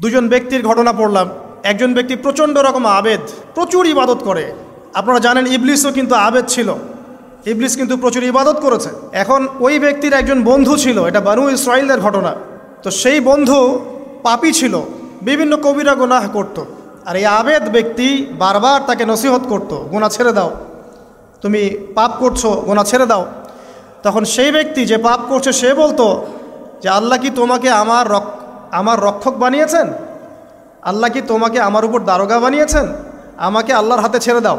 দুজন ব্যক্তির ঘটনা পড়লাম। একজন ব্যক্তি প্রচণ্ড রকম আবেদ, প্রচুর ইবাদত করে। আপনারা জানেন ইবলিসও কিন্তু আবেদ ছিল, ইবলিস কিন্তু প্রচুর ইবাদত করেছে। এখন ওই ব্যক্তির একজন বন্ধু ছিল, এটা বানু ইসরাইলদের ঘটনা। তো সেই বন্ধু পাপী ছিল, বিভিন্ন কবিরা গুনাহ করত। আর এই আবেদ ব্যক্তি বারবার তাকে নসিহত করত, গুনাহ ছেড়ে দাও, তুমি পাপ করছো, গুনাহ ছেড়ে দাও। তখন সেই ব্যক্তি যে পাপ করছে সে বলতো যে আল্লাহ কি তোমাকে আমার রক্ষক বানিয়েছেন? আল্লাহ কি তোমাকে আমার উপর দারোগা বানিয়েছেন? আমাকে আল্লাহর হাতে ছেড়ে দাও,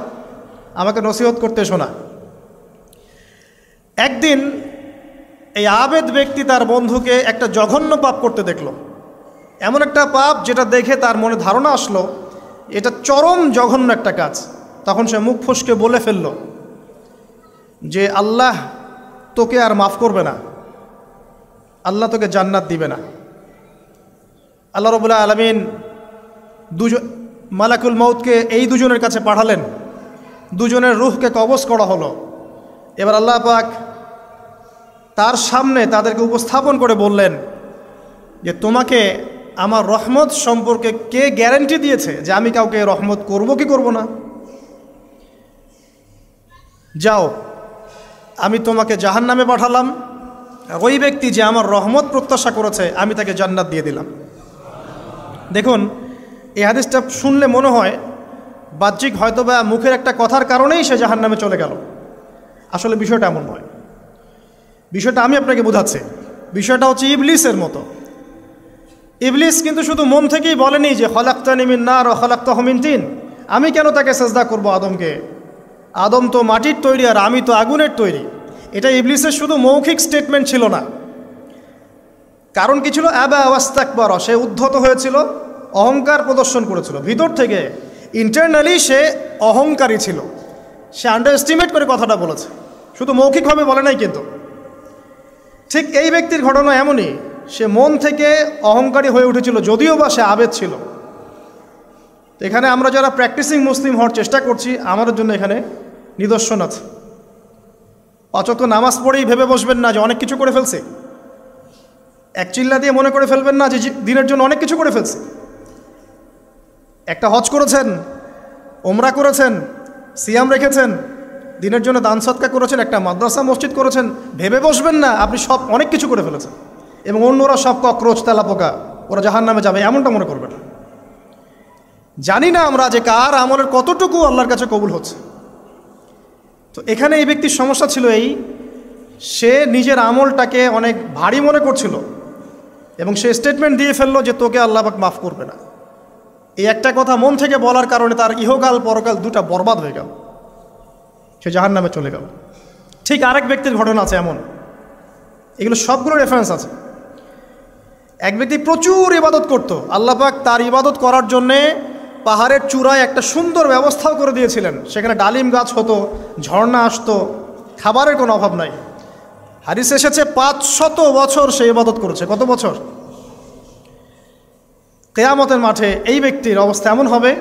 আমাকে নসিহত করতে শোনা। একদিন এই আবেদ ব্যক্তি তার বন্ধুকে একটা জঘন্য পাপ করতে দেখল, এমন একটা পাপ যেটা দেখে তার মনে ধারণা আসলো এটা চরম জঘন্য একটা কাজ। তখন সে মুখ ফসকে বলে ফেলল যে আল্লাহ তোকে আর মাফ করবে না, আল্লাহ তোকে জান্নাত দিবে না। আল্লাহ রাব্বুল আলামিন মালাকুল মউতকে এই দুজনের কাছে পাঠালেন, দুজনের রূহকে কবজ করা হলো। এবার আল্লাহ পাক তার সামনে তাদেরকে উপস্থাপন করে বললেন যে তোমাকে আমার রহমত সম্পর্কে কে গ্যারান্টি দিয়েছে যে আমি কাউকে রহমত করব কি করব না? যাও, আমি তোমাকে জাহান্নামে পাঠালাম, ওই ব্যক্তি যে আমার রহমত প্রত্যাশা করেছে আমি তাকে জান্নাত দিয়ে দিলাম। দেখুন, এই হাদিসটা শুনলে মনে হয় বাহ্যিক হয়তোবা মুখের একটা কথার কারণেই সে জাহান্নামে চলে গেল। আসলে বিষয়টা এমন নয়। বিষয়টা আমি আপনাকে বোঝাচ্ছি। বিষয়টা হচ্ছে ইবলিসের মতো। ইবলিস কিন্তু শুধু মন থেকেই বলেনি যে খলাকতানি মিন নার ওয়া খলাকতাহু মিন তিন, আমি কেন তাকে সেজদা করব আদমকে, আদম তো মাটির তৈরি আর আমি তো আগুনের তৈরি। এটা ইবলিসের শুধু মৌখিক স্টেটমেন্ট ছিল না, কারণ কি ছিল? আবা ওয়াস্তাকবার, সে উদ্ধত হয়েছিল, অহংকার প্রদর্শন করেছিল। ভিতর থেকে ইন্টারনালি সে অহংকারী ছিল, সে আন্ডার এস্টিমেট করে কথাটা বলেছে, শুধু মৌখিকভাবে বলে নাই। কিন্তু ঠিক এই ব্যক্তির ঘটনা এমনই, সে মন থেকে অহংকারী হয়ে উঠেছিল, যদিও বা সে আবেদ ছিল। তো এখানে আমরা যারা প্র্যাকটিসিং মুসলিম হওয়ার চেষ্টা করছি আমাদের জন্য এখানে নিদর্শন আছে। পাঁচ ওয়াক্ত নামাজ পড়েই ভেবে বসবেন না যে অনেক কিছু করে ফেলছে, এক চিল্লা দিয়ে মনে করে ফেলবেন না যে দিনের জন্য অনেক কিছু করে ফেলছে। একটা হজ করেছেন, ওমরা করেছেন, সিয়াম রেখেছেন, দিনের জন্য দান সদকা করেছেন, একটা মাদ্রাসা মসজিদ করেছেন, ভেবে বসবেন না আপনি সব অনেক কিছু করে ফেলেছেন এবং অন্যরা সব ককরোচ তেলাপোকা, ওরা জাহান্নামে যাবে, এমনটা মনে করবেন না। জানি না আমরা যে কার আমলের কতটুকু আল্লাহর কাছে কবুল হচ্ছে। তো এখানে এই ব্যক্তির সমস্যা ছিল এই, সে নিজের আমলটাকে অনেক ভারী মনে করছিল এবং সে স্টেটমেন্ট দিয়ে ফেললো যে তোকে আল্লাহ পাক মাফ করবে না। এই একটা কথা মন থেকে বলার কারণে তার ইহকাল পরকাল দুটা বরবাদ হয়ে গেল, সে জাহান্নামে চলে গেল। ঠিক আরেক ব্যক্তির ঘটনা আছে এমন, এগুলো সবগুলো রেফারেন্স আছে। এক ব্যক্তি প্রচুর ইবাদত করত, আল্লাহ পাক তার ইবাদত করার জন্যে পাহাড়ের চূড়ায় একটা সুন্দর ব্যবস্থাও করে দিয়েছিলেন, সেখানে ডালিম গাছ হতো, ঝর্ণা আসতো, খাবারের কোনো অভাব নাই। হাদিস এসেছে 500 বছর সে ইবাদত করেছে। কত বছর? কিয়ামতের মাঠে এই ব্যক্তির অবস্থা এমন হবে,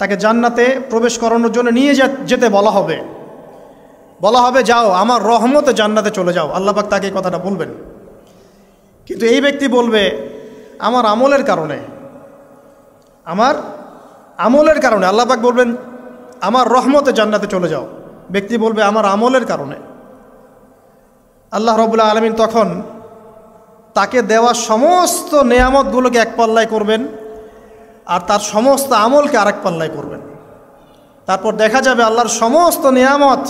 তাকে জান্নাতে প্রবেশ করানোর জন্য নিয়ে যেতে বলা হবে যাও আমার রহমতে জান্নাতে চলে যাও। আল্লাহ পাক তাকে এই কথাটা বলবেন, কিন্তু এই ব্যক্তি বলবে আমার আমলের কারণে আল্লাহ পাক বলবেন আমার রহমতে জান্নাতে চলে যাও। ব্যক্তি বলবে আমার আমলের কারণে। আল্লাহ রাব্বুল আলামিন তখন তাকে দেওয়া সমস্ত নেয়ামতগুলোকে এক পাল্লায় করবেন আর তার সমস্ত আমলকে আরেক পাল্লায় করবেন। তারপর দেখা যাবে আল্লাহর সমস্ত নেয়ামত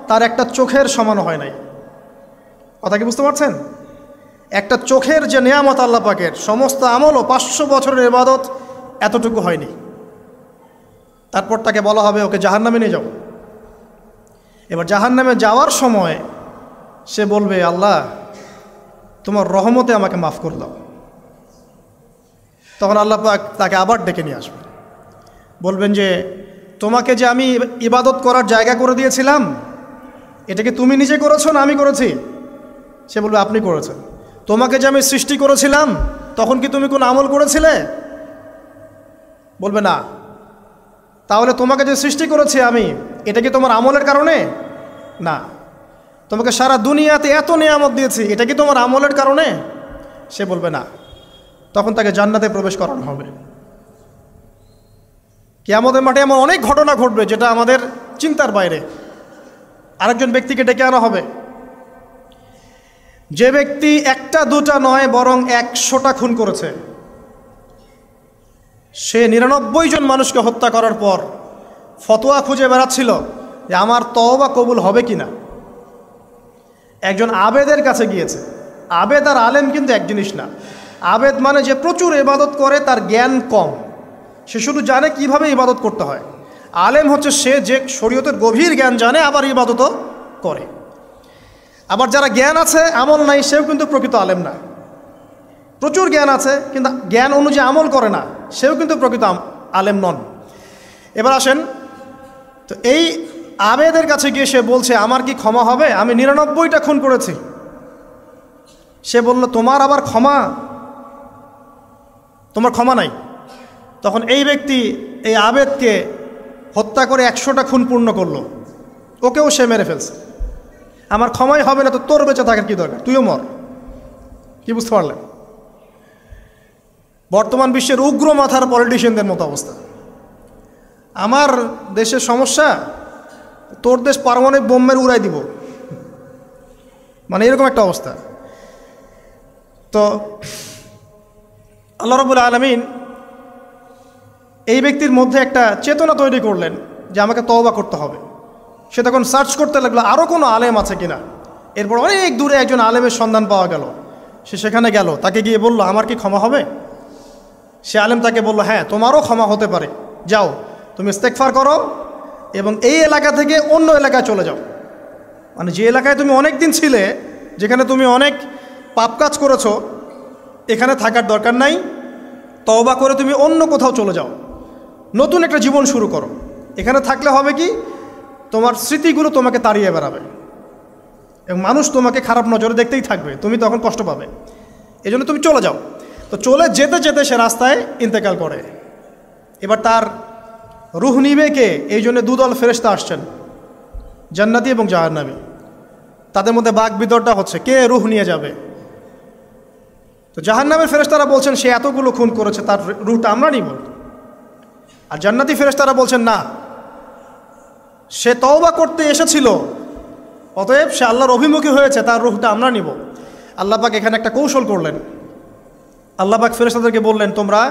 তার একটা চোখের সমান হয় নাই। কথা কি বুঝতে পারছেন? একটা চোখের যে নেয়ামত আল্লাহ পাকের, সমস্ত আমল ও 500 বছরের ইবাদত এতটুকু হয়নি। তারপর তাকে বলা হবে ওকে জাহান্নামে নিয়ে যাও। এবার জাহান্নামে যাওয়ার সময় সে বলবে আল্লাহ তোমার রহমতে আমাকে মাফ করে দাও। তখন আল্লাহ পাক তাকে আবার ডেকে নিয়ে আসবে, বলবেন যে তোমাকে যে আমি ইবাদত করার জায়গা করে দিয়েছিলাম এটাকে তুমি নিজে করেছো না আমি করেছি? সে বলবে আপনি করেছেন। তোমাকে যে আমি সৃষ্টি করেছিলাম তখন কি তুমি কোনো আমল করেছিলে? বলবে না। তাহলে তোমাকে যে সৃষ্টি করেছি আমি, এটা কি তোমার আমলের কারণে? না। তোমাকে সারা দুনিয়াতে এত নিয়ামত দিয়েছি, এটা কি তোমার আমলের কারণে? সে বলবে না। তখন তাকে জান্নাতে প্রবেশ করানো হবে। কিয়ামতের মাঠে এমন অনেক ঘটনা ঘটবে যেটা আমাদের চিন্তার বাইরে। আরেকজন ব্যক্তিকে ডেকে আনা হবে, যে ব্যক্তি একটা দুটা নয় বরং 100টা খুন করেছে। সে 99 জন মানুষকে হত্যা করার পর ফতোয়া খুঁজে বেড়াচ্ছিল যে আমার তওবা কবুল হবে কিনা। একজন আবেদের কাছে গিয়েছে। আবেদ আর আলেম কিন্তু এক জিনিস না। আবেদ মানে যে প্রচুর ইবাদত করে, তার জ্ঞান কম, সে শুধু জানে কিভাবে ইবাদত করতে হয়। আলেম হচ্ছে সে যে শরীয়তের গভীর জ্ঞান জানে, আবার ইবাদতও করে। আবার যারা জ্ঞান আছে আমল নাই, সেও কিন্তু প্রকৃত আলেম না। প্রচুর জ্ঞান আছে কিন্তু জ্ঞান অনুযায়ী আমল করে না, সেও কিন্তু প্রকৃত আলেম নন। এবার আসেন, তো এই আবেদের কাছে গিয়ে সে বলছে আমার কি ক্ষমা হবে, আমি 99টা খুন করেছি। সে বলল তোমার আবার ক্ষমা, তোমার ক্ষমা নাই। তখন এই ব্যক্তি এই আবেদকে হত্যা করে 100টা খুন পূর্ণ করলো, ওকেও সে মেরে ফেলছে। আমার ক্ষমাই হবে না তো তোর বেঁচে থাকার কি দরকার, তুইও মর। কি বুঝতে পারলেন? বর্তমান বিশ্বের উগ্র মাথার পলিটিশিয়ানদের মতো অবস্থা। আমার দেশের সমস্যা, তোর দেশ পারমাণবিক বোমের উড়াই দিব, মানে এরকম একটা অবস্থা। তো আল্লাহ রাব্বুল আলামিন এই ব্যক্তির মধ্যে একটা চেতনা তৈরি করলেন যে আমাকে তওবা করতে হবে। সে তখন সার্চ করতে লাগলো আরও কোনো আলেম আছে কিনা। এরপর অনেক দূরে একজন আলেমের সন্ধান পাওয়া গেল। সে সেখানে গেল, তাকে গিয়ে বলল আমার কি ক্ষমা হবে। সে আলেম তাকে বলল হ্যাঁ তোমারও ক্ষমা হতে পারে, যাও তুমি ইস্তেগফার করো এবং এই এলাকা থেকে অন্য এলাকায় চলে যাও। মানে যে এলাকায় তুমি অনেক দিন ছিলে, যেখানে তুমি অনেক পাপ কাজ করেছো, এখানে থাকার দরকার নাই। তওবা করে তুমি অন্য কোথাও চলে যাও, নতুন একটা জীবন শুরু করো। এখানে থাকলে হবে কি, তোমার স্মৃতিগুলো তোমাকে তাড়িয়ে বেড়াবে এবং মানুষ তোমাকে খারাপ নজরে দেখতেই থাকবে, তুমি তখন কষ্ট পাবে। এই জন্য তুমি চলে যাও। তো চলে যেতে যেতে সে রাস্তায় ইন্তেকাল করে। এবার তার রুহ নিবে কে? এই জন্য দুদল ফেরেশতা আসছেন, জান্নাতি এবং জাহান্নামী। তাদের মধ্যে বাক বিতরটা হচ্ছে কে রুহ নিয়ে যাবে। তো জাহান্নামের ফেরেশতারা বলছেন সে এতগুলো খুন করেছে, তার রুহটা আমরা নিব। আর জান্নাতি ফেরেশতারা বলছেন না, সে তওবা করতে এসেছিল, অতএব সে আল্লাহর অভিমুখী হয়েছে, তার রুহটা আমরা নিব। আল্লাহ পাক এখানে একটা কৌশল করলেন। আল্লাহ পাক ফেরেশতাদেরকে বললেন তোমরা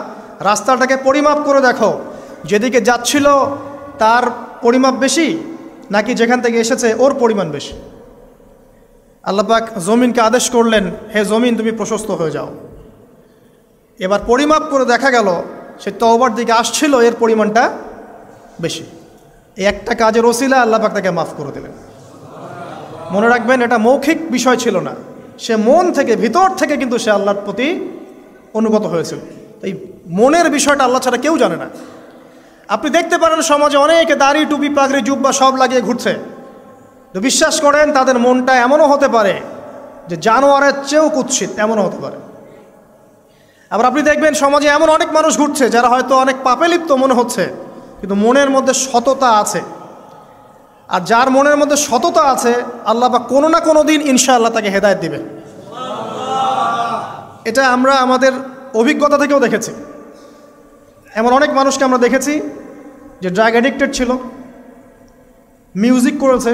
রাস্তাটাকে পরিমাপ করে দেখো, যেদিকে যাচ্ছিল তার পরিমাপ বেশি নাকি যেখান থেকে এসেছে ওর পরিমাণ বেশি। আল্লাহ পাক জমিনকে আদেশ করলেন হে জমিন তুমি প্রশস্ত হয়ে যাও। এবার পরিমাপ করে দেখা গেল সে তওবার দিকে আসছিল, এর পরিমাণটা বেশি। এই একটা কাজের ওসিলা আল্লাহ পাক তাকে মাফ করে দিলেন। মনে রাখবেন এটা মৌখিক বিষয় ছিল না, সে মন থেকে ভিতর থেকে কিন্তু সে আল্লাহর প্রতি অনুগত হয়েছিল। এই মনের বিষয়টা আল্লাহ ছাড়া কেউ জানে না। আপনি দেখতে পারেন সমাজে অনেকে দাড়ি টুপি পাগড়ি জুব্বা সব লাগিয়ে ঘুরছে, তো বিশ্বাস করেন তাদের মনটা এমনও হতে পারে যে জানোয়ারের চেয়েও কুৎসিত, এমনও হতে পারে। আবার আপনি দেখবেন সমাজে এমন অনেক মানুষ ঘুরছে যারা হয়তো অনেক পাপে লিপ্ত মনে হচ্ছে, কিন্তু মনের মধ্যে সততা আছে। আর যার মনের মধ্যে সততা আছে আল্লাহ পাক কোনো না কোনো দিন ইনশাআল্লাহ তাকে হেদায়েত দিবে। এটা আমরা আমাদের অভিজ্ঞতা থেকেও দেখেছি। এমন অনেক মানুষকে আমরা দেখেছি যে ড্রাগ অ্যাডিক্টেড ছিল, মিউজিক করেছে,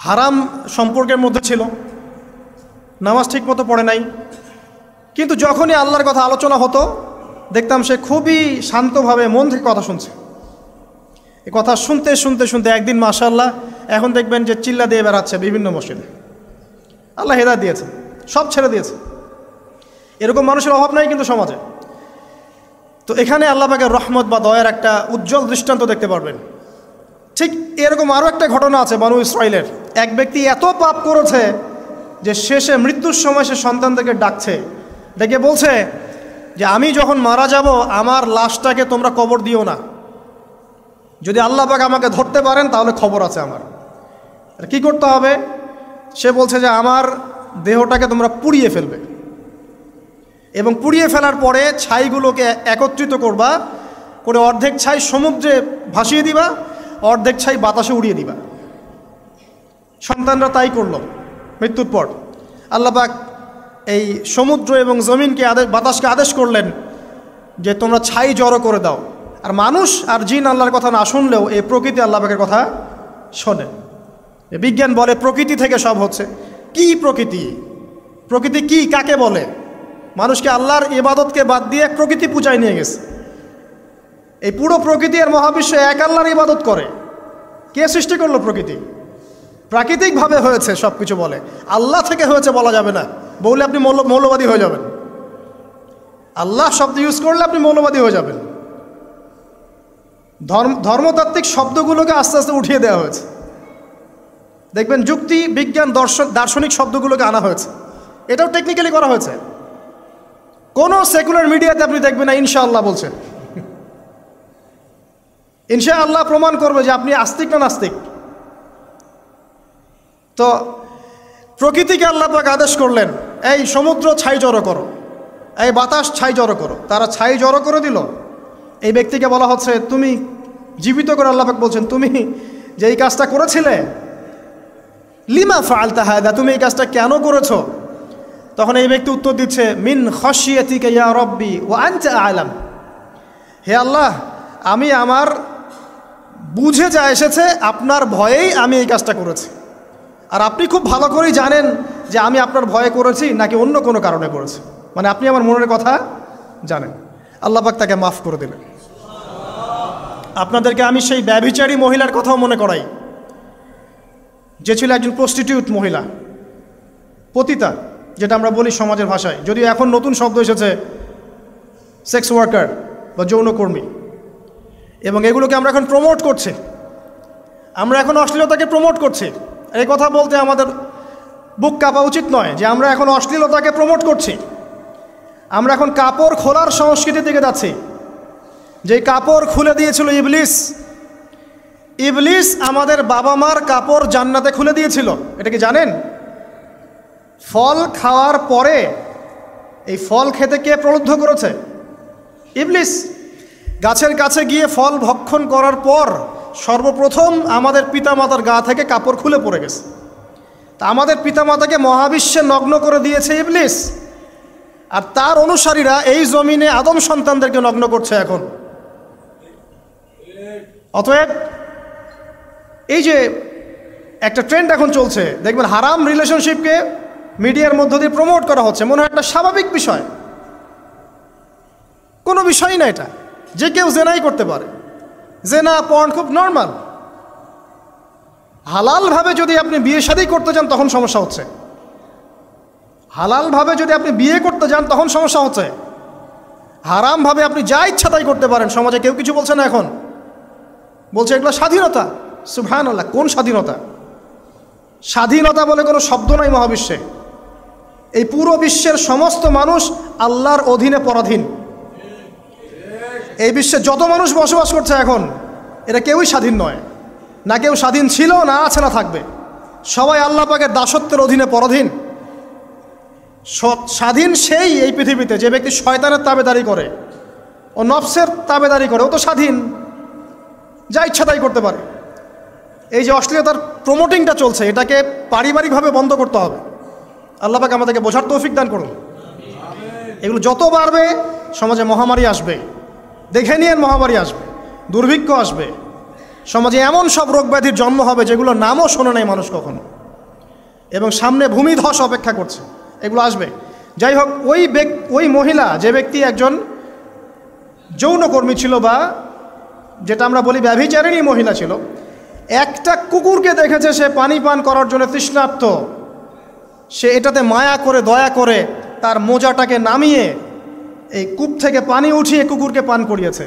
হারাম সম্পর্কের মধ্যে ছিল, নামাজ ঠিক মতো পড়ে নাই, কিন্তু যখনই আল্লাহর কথা আলোচনা হতো দেখতাম সে খুবই শান্তভাবে মন থেকে কথা শুনছে। এই কথা শুনতে শুনতে শুনতে একদিন মাশাআল্লাহ এখন দেখবেন যে চিল্লা দিয়ে বেড়াচ্ছে বিভিন্ন মসজিদে। আল্লাহ হেদায়েত দিয়েছে, সব ছেড়ে দিয়েছে। এরকম মানুষের অভাব নাই কিন্তু সমাজে। তো এখানে আল্লাহ পাকের রহমত বা দয়ার একটা উজ্জ্বল দৃষ্টান্ত দেখতে পারবেন। ঠিক এরকম আরও একটা ঘটনা আছে বনু ইসরাইলের। এক ব্যক্তি এত পাপ করেছে যে শেষে মৃত্যুর সময় সে সন্তানদেরকে ডাকছে, ডেকে বলছে যে আমি যখন মারা যাব আমার লাশটাকে তোমরা কবর দিও না, যদি আল্লাহ পাক আমাকে ধরতে পারেন তাহলে খবর আছে আমার। কি করতে হবে? সে বলছে যে আমার দেহটাকে তোমরা পুড়িয়ে ফেলবে এবং পুড়িয়ে ফেলার পরে ছাইগুলোকে একত্রিত করবা, করে অর্ধেক ছাই সমুদ্রে ভাসিয়ে দিবা, অর্ধেক ছাই বাতাসে উড়িয়ে দিবা। সন্তানরা তাই করলো। মৃত্যুর পর আল্লাহ পাক এই সমুদ্র এবং জমিনকে বাতাসকে আদেশ করলেন যে তোমরা ছাই জড়ো করে দাও। আর মানুষ আর জিন আল্লাহর কথা না শুনলেও এই প্রকৃতি আল্লাহ পাকের কথা শোনে। বিজ্ঞান বলে প্রকৃতি থেকে সব হচ্ছে। কি প্রকৃতি? প্রকৃতি কি, কাকে বলে? মানুষকে আল্লাহর ইবাদতকে বাদ দিয়ে প্রকৃতি পূজায় নিয়ে গেছে। এই পুরো প্রকৃতি আর মহাবিশ্ব এক আল্লাহর ইবাদত করে। কে সৃষ্টি করলো প্রকৃতি? প্রাকৃতিকভাবে হয়েছে সব কিছু বলে, আল্লাহ থেকে হয়েছে বলা যাবে না। বললে আপনি মৌলবাদী হয়ে যাবেন। আল্লাহ শব্দ ইউজ করলে আপনি মৌলবাদী হয়ে যাবেন। ধর্মতাত্ত্বিক শব্দগুলোকে আস্তে আস্তে উঠিয়ে দেওয়া হয়েছে। দেখবেন যুক্তি, বিজ্ঞান, দার্শনিক শব্দগুলোকে আনা হয়েছে। এটাও টেকনিক্যালি করা হয়েছে। কোনো সেকুলার মিডিয়াতে আপনি দেখবেন না ইনশাআল্লাহ বলছেন। ইনশাআল্লাহ প্রমাণ করবে যে আপনি আস্তিক না নাস্তিক। তো প্রকৃতিকে আল্লাহ পাক আদেশ করলেন, এই সমুদ্র ছাই জড়ো করো, এই বাতাস ছাই জড়ো করো। তারা ছাই জড়ো করে দিল। এই ব্যক্তিকে বলা হচ্ছে তুমি জীবিত করে আল্লাহ পাক বলছেন তুমি যে এই কাজটা করেছিলে, লিমা ফাআলতা হাদা, তুমি এই কাজটা কেন করেছো? তখন এই ব্যক্তি উত্তর দিচ্ছে, মিন খাশিয়াতিকা ইয়া রাব্বি ওয়া আনতা আ'লাম। হে আল্লাহ, আমি আমার বুঝে যা এসেছে আপনার ভয়েই আমি এই কাজটা করেছি। আর আপনি খুব ভালো করেই জানেন যে আমি আপনার ভয়ে করেছি নাকি অন্য কোনো কারণে করেছি। মানে আপনি আমার মনের কথা জানেন। আল্লাহ পাক তাকে মাফ করে দিলেন। আপনাদেরকে আমি সেই ব্যভিচারী মহিলার কথাও মনে করাই, যে ছিল একজন প্রস্টিটিউট মহিলা, পতিতা, যেটা আমরা বলি সমাজের ভাষায়। যদিও এখন নতুন শব্দ এসেছে সেক্স ওয়ার্কার বা যৌনকর্মী, এবং এগুলোকে আমরা এখন প্রমোট করছি। আমরা এখন অশ্লীলতাকে প্রমোট করছি। এই কথা বলতে আমাদের বুক কাঁপা উচিত নয় যে আমরা এখন অশ্লীলতাকে প্রমোট করছি। আমরা এখন কাপড় খোলার সংস্কৃতির দিকে যাচ্ছি। যে কাপড় খুলে দিয়েছিল ইবলিস। ইবলিস আমাদের বাবা মার কাপড় জান্নাতে খুলে দিয়েছিল। এটা কি জানেন? ফল খাওয়ার পরে এই ফল খেতে কে প্রলুব্ধ করেছে? ইবলিস। গাছের কাছে গিয়ে ফল ভক্ষণ করার পর সর্বপ্রথম আমাদের পিতামাতার গা থেকে কাপড় খুলে পড়ে গেছে। তা আমাদের পিতামাতাকে মহাবিশ্বে নগ্ন করে দিয়েছে ইবলিস। আর তার অনুসারীরা এই জমিনে আদম সন্তানদেরকে নগ্ন করছে এখন। অতএব এই যে একটা ট্রেন্ড এখন চলছে, দেখবেন হারাম রিলেশনশিপকে মিডিয়ার মধ্য দিয়ে প্রমোট করা হচ্ছে। মনে হয় একটা স্বাভাবিক বিষয়, কোনো বিষয়ই না এটা, যে কেউ জেনাই করতে পারে। জেনা পর্ন খুব নর্মাল। হালালভাবে যদি আপনি বিয়ে শাদী করতে যান তখন সমস্যা হচ্ছে। হালালভাবে যদি আপনি বিয়ে করতে যান তখন সমস্যা হচ্ছে। হারামভাবে আপনি যা ইচ্ছা তাই করতে পারেন, সমাজে কেউ কিছু বলছে না। এখন বলছে এগুলো স্বাধীনতা। সুবহানাল্লাহ, কোন স্বাধীনতা? স্বাধীনতা বলে কোনো শব্দ নাই মহাবিশ্বে। এই পুরো বিশ্বের সমস্ত মানুষ আল্লাহর অধীনে পরাধীন। এই বিশ্বে যত মানুষ বসবাস করছে এখন, এরা কেউই স্বাধীন নয়। না কেউ স্বাধীন ছিল, না আছে, না থাকবে। সবাই আল্লাহ পাকের দাসত্বের অধীনে পরাধীন। স্বাধীন সেই এই পৃথিবীতে যে ব্যক্তি শয়তানের তাবেদারি করে, ও নফসের তাবেদারি করে, ও তো স্বাধীন, যা ইচ্ছা তাই করতে পারে। এই যে অশ্লীলতার প্রমোটিংটা চলছে, এটাকে পারিবারিকভাবে বন্ধ করতে হবে। আল্লাহ পাক আমাদেরকে বোঝার তৌফিক দান করুন। এগুলো যত বাড়বে সমাজে মহামারী আসবে। দেখে নিয়ে মহামারী আসবে, দুর্ভিক্ষ আসবে, সমাজে এমন সব রোগ ব্যাধির জন্ম হবে যেগুলো নামও শোনে নাই মানুষ কখনো, এবং সামনে ভূমিধস অপেক্ষা করছে। এগুলো আসবে। যাই হোক, ওই মহিলা, যে ব্যক্তি একজন যৌনকর্মী ছিল, বা যেটা আমরা বলি ব্যভিচারিণী মহিলা ছিল, একটা কুকুরকে দেখেছে সে পানি পান করার জন্য তৃষ্ণার্ত। সে এটাতে মায়া করে, দয়া করে তার মোজাটাকে নামিয়ে এই কূপ থেকে পানি উঠিয়ে কুকুরকে পান করিয়েছে।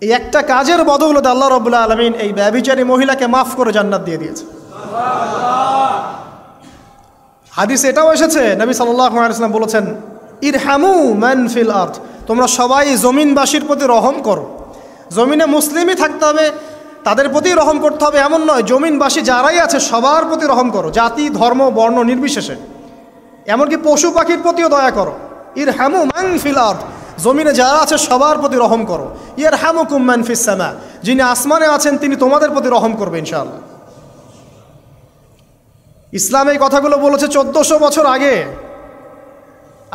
এই একটা কাজের বদৌলতে আল্লাহ রাব্বুল আলামিন এই ব্যভিচারী মহিলাকে মাফ করে জান্নাত দিয়ে দিয়েছে। হাদিসে এটাও এসেছে, নবী সাল্লাল্লাহু আলাইহি ওয়াসাল্লাম বলেছেন, ইরহামু মান ফিল আরদ, তোমরা সবাই জমিনবাসীর প্রতি রহম করো। জমিনে মুসলিমই থাকতে হবে, তাদের প্রতি রহম করতে হবে এমন নয়। জমিনবাসী যারাই আছে সবার প্রতি রহম করো, জাতি, ধর্ম, বর্ণ নির্বিশেষে। এমনকি পশু পাখির প্রতিও দয়া করো। ইরহামু মান ফিল আরদ, জমিনে যারা আছে সবার প্রতি রহম করো। ইয়ারহামুকুম মান ফিস সামা, যিনি আসমানে আছেন তিনি তোমাদের প্রতি রহম করবে ইনশাআল্লাহ। ইসলাম এই কথাগুলো বলেছে 1400 বছর আগে।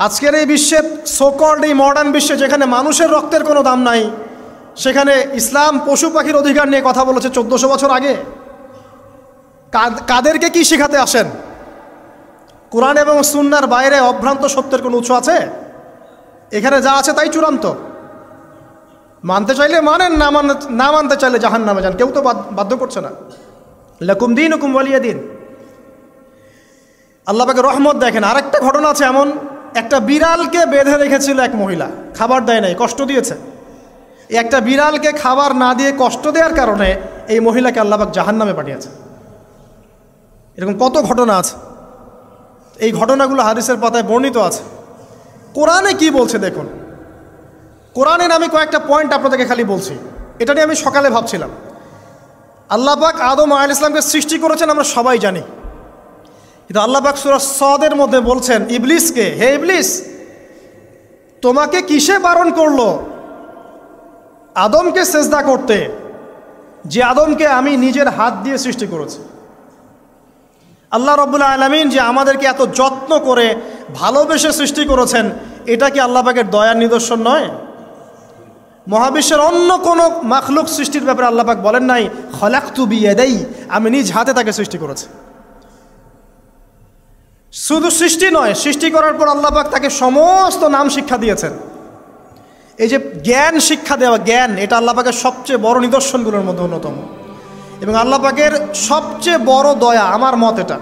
আজকের এই বিশ্বের সোকল্ড এই মডার্ন বিশ্বে যেখানে মানুষের রক্তের কোনো দাম নাই, সেখানে ইসলাম পশু পাখির অধিকার নিয়ে কথা বলেছে 1400 বছর আগে। কাদেরকে কি শেখাতে আসেন? কোরআন এবং সুন্নাহর বাইরে অভ্রান্ত সত্যের কোনো উৎস আছে? এখানে যা আছে তাই চূড়ান্ত। মানতে চাইলে মানেন, না মানতে চাইলে জাহান্নামে যান, কেউ তো বাধ্য করছে না। লাকুম দীনুকুম ওয়ালিয়া দিন। আল্লাহ পাকের রহমত দেখেন। আরেকটা ঘটনা আছে এমন, একটা বিড়ালকে বেঁধে রেখেছিল এক মহিলা, খাবার দেয় নাই, কষ্ট দিয়েছে। একটা বিড়ালকে খাবার না দিয়ে কষ্ট দেওয়ার কারণে এই মহিলাকে আল্লাহ পাক জাহান্নামে পাঠিয়েছে। এরকম কত ঘটনা আছে। এই ঘটনাগুলো হাদিসের পাতায় বর্ণিত আছে। কোরআনে কি বলছে দেখুন। কোরআনের আমি কয়েকটা পয়েন্ট আপনাদেরকে খালি বলছি, এটা নিয়ে আমি সকালে ভাবছিলাম। আল্লাহ পাক আদম আলাইহিস সালামকে সৃষ্টি করেছেন আমরা সবাই জানি, কিন্তু আল্লাহ পাক সূরা সদের মধ্যে বলছেন ইবলিসকে, হে ইবলিস, তোমাকে কিসে বারণ করলো আদমকে সেজদা করতে, যে আদমকে আমি নিজের হাত দিয়ে সৃষ্টি করেছি। আল্লাহ রাব্বুল আলামিন যে আমাদেরকে এত যত্ন করে ভালোবেসে সৃষ্টি করেছেন, এটা কি আল্লাহ পাকের দয়ার নিদর্শন নয়? মহাবিশ্বের অন্য কোনো মাখলুক সৃষ্টির ব্যাপারে আল্লাহ পাক বলেন নাই খলাকতু বিয়াদাই, আমি নিজ হাতে তাকে সৃষ্টি করেছি। শুধু সৃষ্টি নয়, সৃষ্টি করার পর আল্লাহ পাক তাকে সমস্ত নাম শিক্ষা দিয়েছেন। এই যে জ্ঞান শিক্ষা দেওয়া, জ্ঞান, এটা আল্লাহ পাকের সবচেয়ে বড় নিদর্শনগুলোর মধ্যে অন্যতম। এবং আল্লাহ পাকের সবচেয়ে বড় দয়া, আমার মত এটা,